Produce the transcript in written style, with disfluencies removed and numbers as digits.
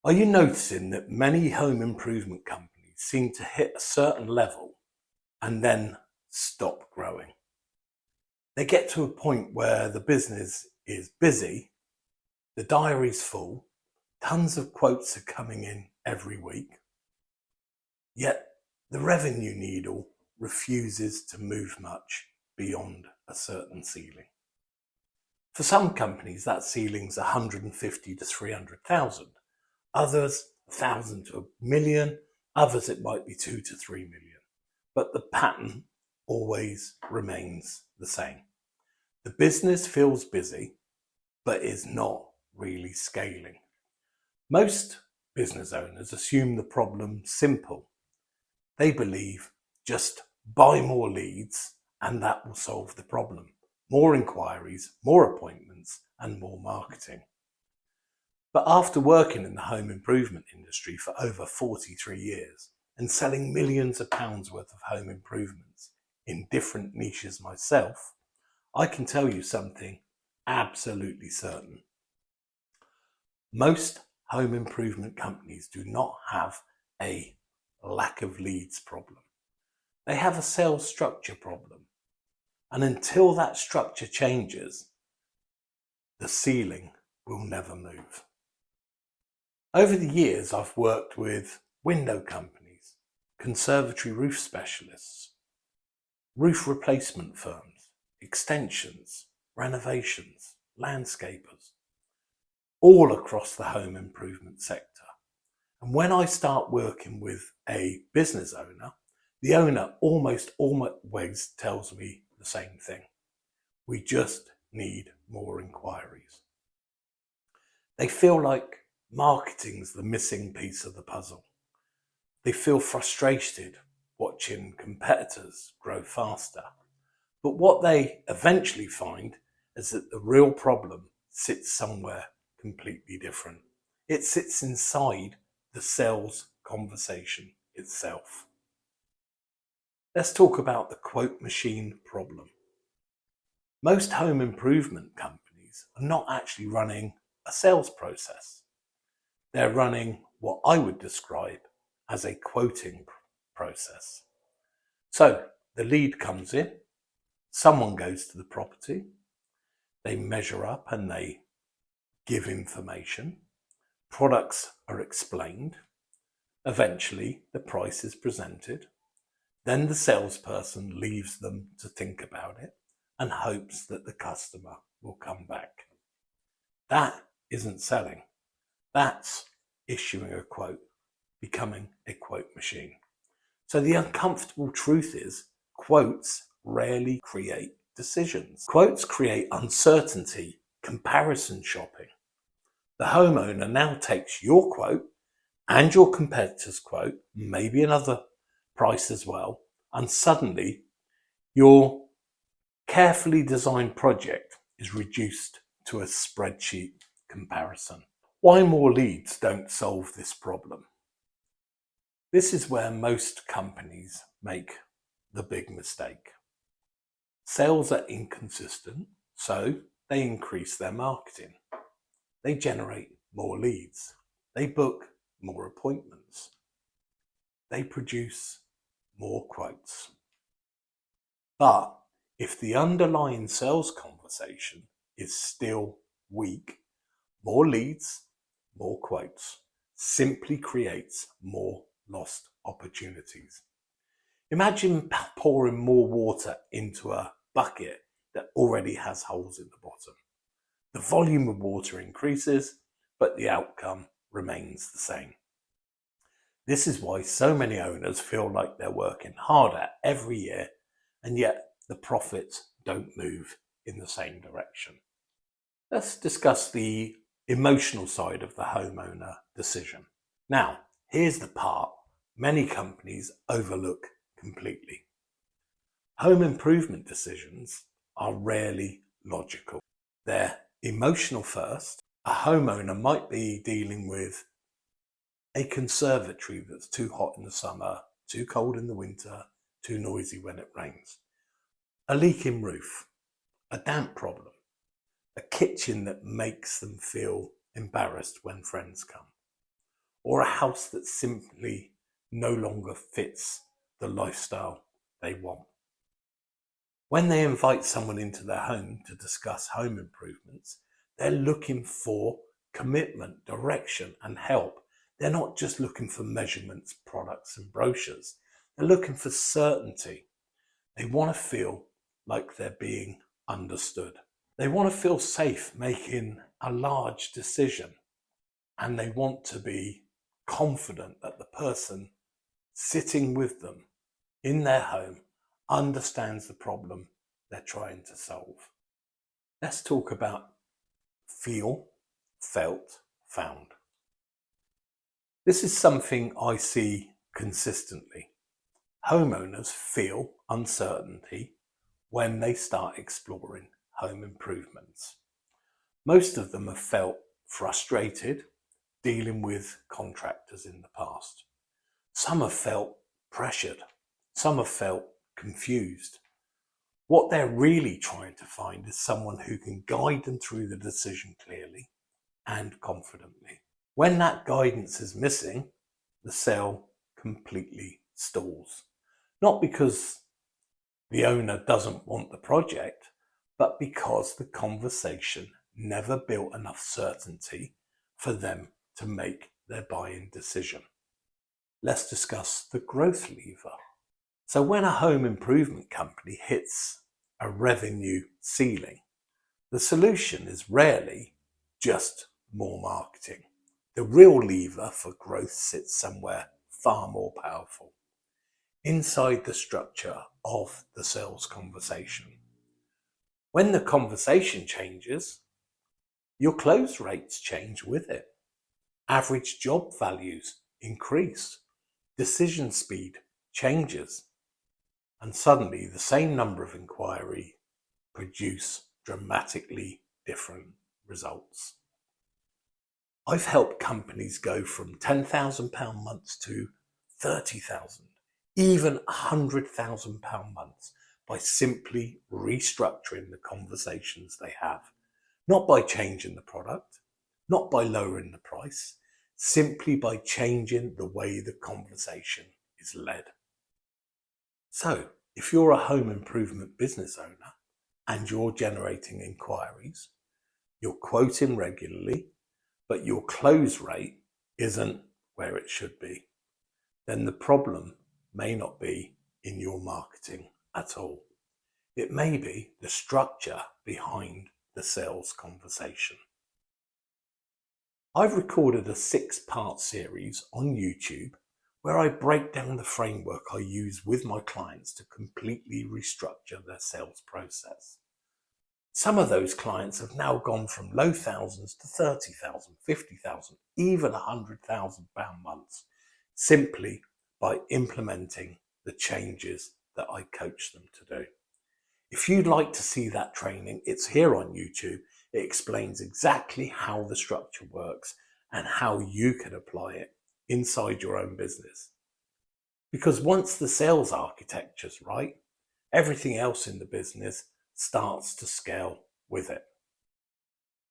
Are you noticing that many home improvement companies seem to hit a certain level and then stop growing? They get to a point where the business is busy, the diary's full, tons of quotes are coming in every week, yet the revenue needle refuses to move much beyond a certain ceiling. For some companies, that ceiling's 150 to 300,000. Others, 1,000 to a million. Others, it might be 2 to 3 million. But the pattern always remains the same. The business feels busy, but is not really scaling. Most business owners assume the problem's simple. They believe just buy more leads and that will solve the problem. More inquiries, more appointments, and more marketing. But after working in the home improvement industry for over 43 years and selling millions of pounds worth of home improvements in different niches myself, I can tell you something absolutely certain. Most home improvement companies do not have a lack of leads problem. They have a sales structure problem. And until that structure changes, the ceiling will never move. Over the years, I've worked with window companies, conservatory roof specialists, roof replacement firms, extensions, renovations, landscapers, all across the home improvement sector. And when I start working with a business owner, the owner almost always tells me the same thing. We just need more inquiries. They feel like marketing's the missing piece of the puzzle. They feel frustrated watching competitors grow faster. But what they eventually find is that the real problem sits somewhere completely different. It sits inside the sales conversation itself. Let's talk about the quote machine problem. Most home improvement companies are not actually running a sales process. They're running what I would describe as a quoting process. So the lead comes in, someone goes to the property, they measure up and they give information, products are explained, eventually the price is presented, then the salesperson leaves them to think about it and hopes that the customer will come back. That isn't selling. That's issuing a quote, becoming a quote machine. So the uncomfortable truth is quotes rarely create decisions. Quotes create uncertainty, comparison shopping. The homeowner now takes your quote and your competitor's quote, maybe another price as well, and suddenly your carefully designed project is reduced to a spreadsheet comparison. Why more leads don't solve this problem? This is where most companies make the big mistake. Sales are inconsistent, so they increase their marketing. They generate more leads. They book more appointments. They produce more quotes. But if the underlying sales conversation is still weak, more leads, more quotes simply creates more lost opportunities. Imagine pouring more water into a bucket that already has holes in the bottom. The volume of water increases, but the outcome remains the same. This is why so many owners feel like they're working harder every year, and yet the profits don't move in the same direction. Let's discuss the emotional side of the homeowner decision. Now, here's the part many companies overlook completely. Home improvement decisions are rarely logical. They're emotional first. A homeowner might be dealing with a conservatory that's too hot in the summer, too cold in the winter, too noisy when it rains. A leaking roof, a damp problem, a kitchen that makes them feel embarrassed when friends come, or a house that simply no longer fits the lifestyle they want. When they invite someone into their home to discuss home improvements, they're looking for commitment, direction, and help. They're not just looking for measurements, products, and brochures. They're looking for certainty. They want to feel like they're being understood. They want to feel safe making a large decision, and they want to be confident that the person sitting with them in their home understands the problem they're trying to solve. Let's talk about feel, felt, found. This is something I see consistently. Homeowners feel uncertainty when they start exploring home improvements. Most of them have felt frustrated dealing with contractors in the past. Some have felt pressured. Some have felt confused. What they're really trying to find is someone who can guide them through the decision clearly and confidently. When that guidance is missing, the sale completely stalls. Not because the owner doesn't want the project, but because the conversation never built enough certainty for them to make their buying decision. Let's discuss the growth lever. So when a home improvement company hits a revenue ceiling, the solution is rarely just more marketing. The real lever for growth sits somewhere far more powerful, inside the structure of the sales conversation. When the conversation changes, your close rates change with it. Average job values increase. Decision speed changes. And suddenly the same number of inquiries produce dramatically different results. I've helped companies go from £10,000 months to 30,000, even £100,000 months by simply restructuring the conversations they have. Not by changing the product, not by lowering the price, simply by changing the way the conversation is led. So, if you're a home improvement business owner and you're generating inquiries, you're quoting regularly, but your close rate isn't where it should be, then the problem may not be in your marketing at all. It may be the structure behind the sales conversation. I've recorded a 6-part series on YouTube where I break down the framework I use with my clients to completely restructure their sales process. Some of those clients have now gone from low thousands to 30,000, 50,000, even £100,000 months, simply by implementing the changes that I coach them to do. If you'd like to see that training, it's here on YouTube. It explains exactly how the structure works and how you can apply it inside your own business. Because once the sales architecture's right, everything else in the business starts to scale with it.